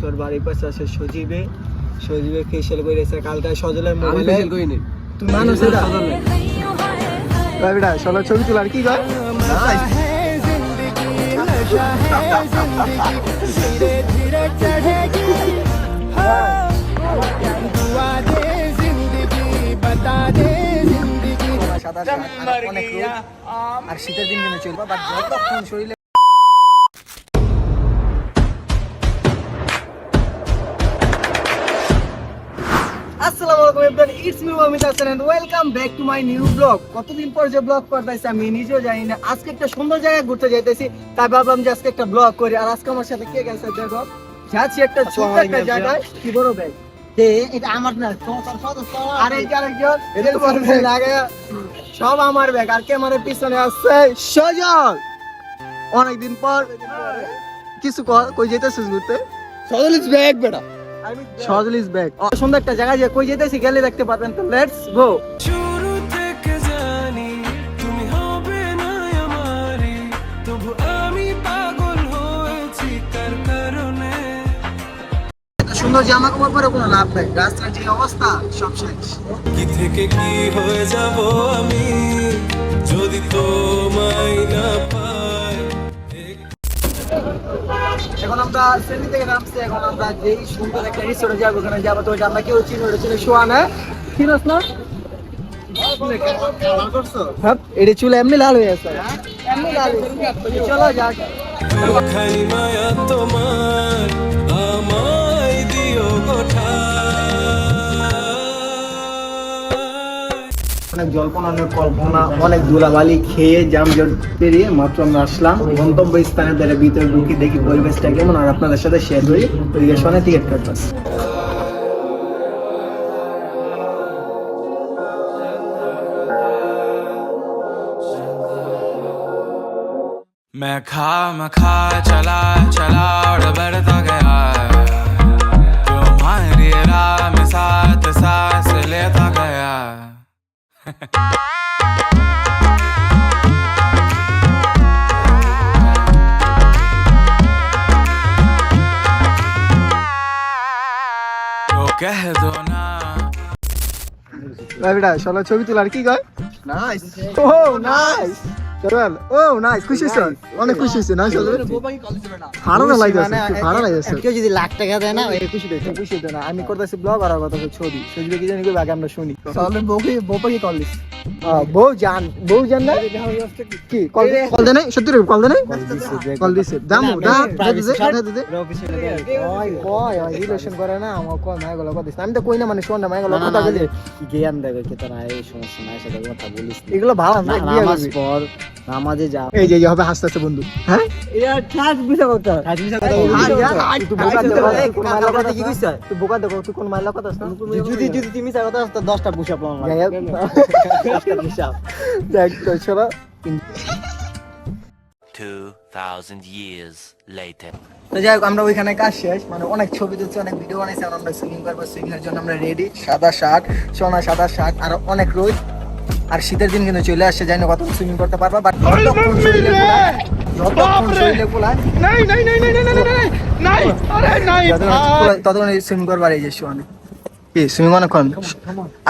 ওর বাড়ির পাশে আছে সজীবে ফেশিয়াল করেছে কালকে সজলের মোবাইলে ফেশিয়াল করিনি তুমি মানুষ এটা বেটা চলো ছবি তোলার কি কয় আর শীতের দিন কিন্তু চলবে বাট যতক্ষণ শরীরে আসসালামু আলাইকুম everyone it's me Mumit Hasan and welcome back to my new blog. কতদিন পর যে ব্লগ করতেছি আমি নিজেও জানি না। আজকে একটা সুন্দর জায়গায় ঘুরতে যাইতেছি, তাই ভাবলাম যে আজকে একটা ব্লগ করি। আর আজকে আমার সাথে কে গেছে দেখো, যাচ্ছি একটা ছোট্ট একটা জায়গায়। কি বড় ব্যাগ এটা আমার না, আর এই আরেকজন এটা বড় ব্যাগ লাগে, সব আমার ব্যাগ। আর ক্যামেরার পিছনে আছে সজল। অনেকদিন পর কিছু কই যেতেছিস ঘুরতে? সজল ইজ ব্যাগ বেটা, সজল ইজ ব্যাক। সুন্দর একটা জায়গা যে কই যেতেছি গেলে দেখতে পারবেন। তো লেটস গো। শুরু থেকে জানি তুমি হবে না আমারই, তবু আমি পাগল হয়েছি তার কারণে। এত সুন্দর জামা কাপড় পরে কোনো লাভ নাই, রাস্তার যে অবস্থা সব শেষ। কি থেকে কি হয়ে যাব আমি যদি তোমায় না পাই। এখন আমরা সেমি থেকে নামছি, এখন আমরা যেই সুন্দর একটা রিসোর্টে যাবো, ওখানে যাবো। তো আমরা কেউ চিনি, ওটা ছিল সোয়ানা। চিনস না? হ্যাঁ, এটা চুল এমনি লাল হয়ে আছে, এমনি লাল হয়ে। চলো যাক। মায়া তোমার আমায় দিও গোটা। অনেক জল্পনা, অনেক কল্পনা, অনেক ধুলাবালি খেয়ে জামজট পেরিয়ে মাত্র আমরা আসলাম গন্তব্য স্থানের দ্বারা। ভিতরে ঢুকি দেখি পরিবেশটা কেমন, আর আপনাদের সাথে শেয়ার করি। ওইদিকে শোনে টিকিট কাটবাস। मैं खा चला और बढ़ता गया, तुम्हारी राह में साथ सांस लेता गया। तो कह दो ना বেটা চলো ছবি তোলার কি কয়? নাইস, ও নাইস, চল ও নাইস। খুশি হইছ? অনেক খুশি হইছে না? চলো ভালো না লাগছে, ভালো লাগছে। কেউ যদি লাখ টাকা দেয় না এই খুশি হইছে, খুশি হইতো না। আমি করতেছি ব্লগ আর কথা ছবি ছবি কি জানি কই আগে আমরা শুনি। তাহলে বউকে কল দিস। বউ জান না কি কল দে নাই? সত্যি রে কল দে নাই? কল দিছে দামু দা দে কয় রিলেশন করে না আমার কল নাই গলা কথা দিস। আমি তো কই না, মানে শোন না, মাইগলা কথা বলে কি জ্ঞান দেবে কি তোরা এই সমস্যা নাই, সাথে কথা বলিস। এগুলো ভালো না, নামাজ পড়, নামাজে যা। এই যে হবে হাসতেছে বন্ধু। হ্যাঁ এটা ঠাস বুঝা কথা, ঠাস বুঝা কথা। তুই বোকা দে, কোন মাইলা কথা কি কইছ? তুই বোকা দে, তুই কোন মাইলা কথা না? যদি তুমি চাই কথা তো 10টা পুশআপ লাগাম লাগে, 10টা পুশআপ দেখ তো ছড়া। 2000 years later. তো যাই হোক, আমরা ওইখানে কাজ শেষ, মানে অনেক ছবি তুলছি, অনেক ভিডিও বানাইছি। আমরা সুইমিং করবো, সুইমিং এর জন্য আমরা রেডি। সাদা শার্ট, সোনা সাদা শার্ট, আর অনেক রোদ। আর শীতের দিন কিন্তু চলে আসছে, জানি না কত সুইমিং করতে পারবা, বাট যতক্ষণ শরীরে পোলায় ততক্ষণ সুইমিং করবার। এই যে সোয়ানে কি সুইমিং অনেকক্ষণ।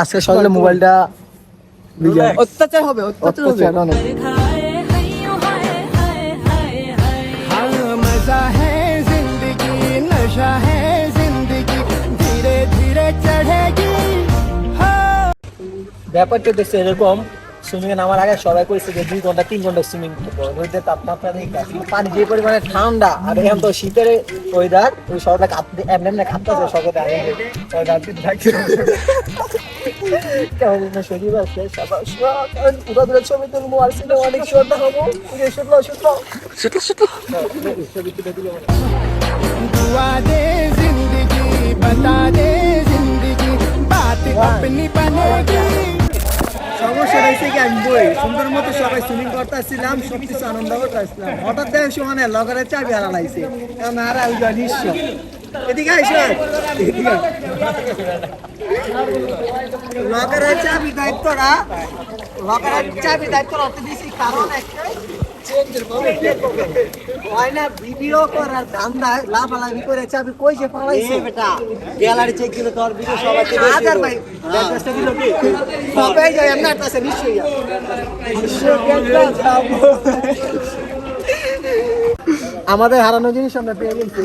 আজকে সকালে মোবাইলটা অত্যাচার হবে, অত্যাচার অনেক। ব্যাপারটা দেখছে এরকম, সুইমিং এ নামার আগে সবাই কইছে যে 2 ঘন্টা 3 ঘন্টা সুইমিং করবো। রোদের তাপমাত্রা দেখে পানি যে পরিমাণে ঠান্ডা, আর এখন তো শীতের ওয়েদার, ওই সবাই কাঁপতে এমনি কাঁপতেছে সবাই আগে শরীর আছে সবাই ছবি তুলবো। আর সিনেমা অনেক সুন্দর হবো, ছবি তুলে দিল। দুয়া দে জিন্দেগি বাতা দে জিন্দেগি বাত আপনি বনেগি। সমস্যা হয়েছে কি, আমি বই সুন্দর মতো সবাই সুইমিং করতেছিলাম, সবকিছু আনন্দ করতেছিলাম। হঠাৎ দেখে সোহানে লগরের চাবি হারা লাগছে, কারণ হারা নিশ্চয়। এদিকে লগরের চাবি দায়িত্বরা অত দিয়েছি, কারণ একটাই হয় না ভিডিও করার ধান্দায় লাফালাফি করে চাবি কই যে পালাইছে বেটা গ্যালারি চেক দিলে তোর ভিডিও সবাই দেখে হাজার ভাই ব্যাকগ্রাউন্ডটা দিল কি সবাই যায় এমন একটা আছে নিশ্চয়ই আমাদের হারানো জিনিস আমরা পেয়ে গেছি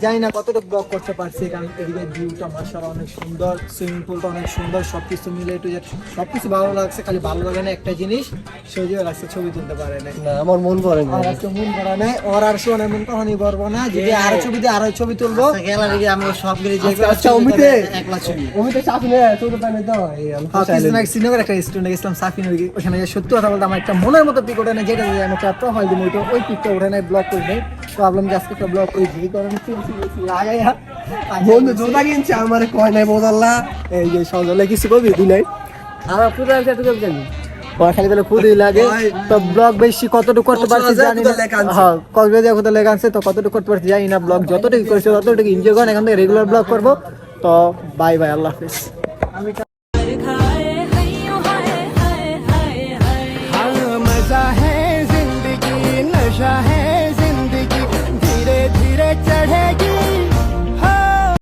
জানি না কতটুকু ব্লগ করতে পারছি কারণ এদিকে ভিউটা মাশাআল্লাহ অনেক সুন্দর, সুইমিং পুলটা অনেক সুন্দর, সবকিছু মিলে একটু সবকিছু ভালো লাগছে। খালি ভালো লাগে না একটা জিনিস, সজিও লাগছে ছবি তুলতে পারে না। আমার মন ভরে না। আর আজকে মন ভরা নাই, ওর আর শোনে মন কখনই ভরবো না। যদি আরো ছবি দিয়ে আরো ছবি তুলবো গ্যালারি আমি সব গিয়ে যে আচ্ছা অমিতে একলা ছবি অমিতে সাফিনে ছোট পানি দাও এই শ্রীনগর একটা রেস্টুরেন্টে গেছিলাম সাফিনে, ওখানে সত্যি কথা বলতে আমার একটা মনের মতো পিক ওঠে না, যেটা আমি একটা প্রোফাইল দিই ওই পিকটা ওঠে নাই, ব্লগ করি নাই। তো ভাবলাম যে আজকে একটা ব্লগ করি, এই কারণে লাগাইয়া বন্ধু জোতা কিনছে আমার কয় নাই বোঝাল্লা এই যে সজলে কিছু কবি দিই নাই আমার পুরো একটা টুকু জানি খালি তাহলে খুবই লাগে। তো ব্লগ বেশি কতটুকু করতে পারছি জানি না, হ্যাঁ কক্সবাজার কোথাও লেখা আছে, তো কতটুকু করতে পারছি জানি না। ব্লগ যতটুকু করছি ততটুকু এনজয় করেন, এখন থেকে রেগুলার ব্লগ করবো। তো বাই বাই, আল্লাহ হাফিজ।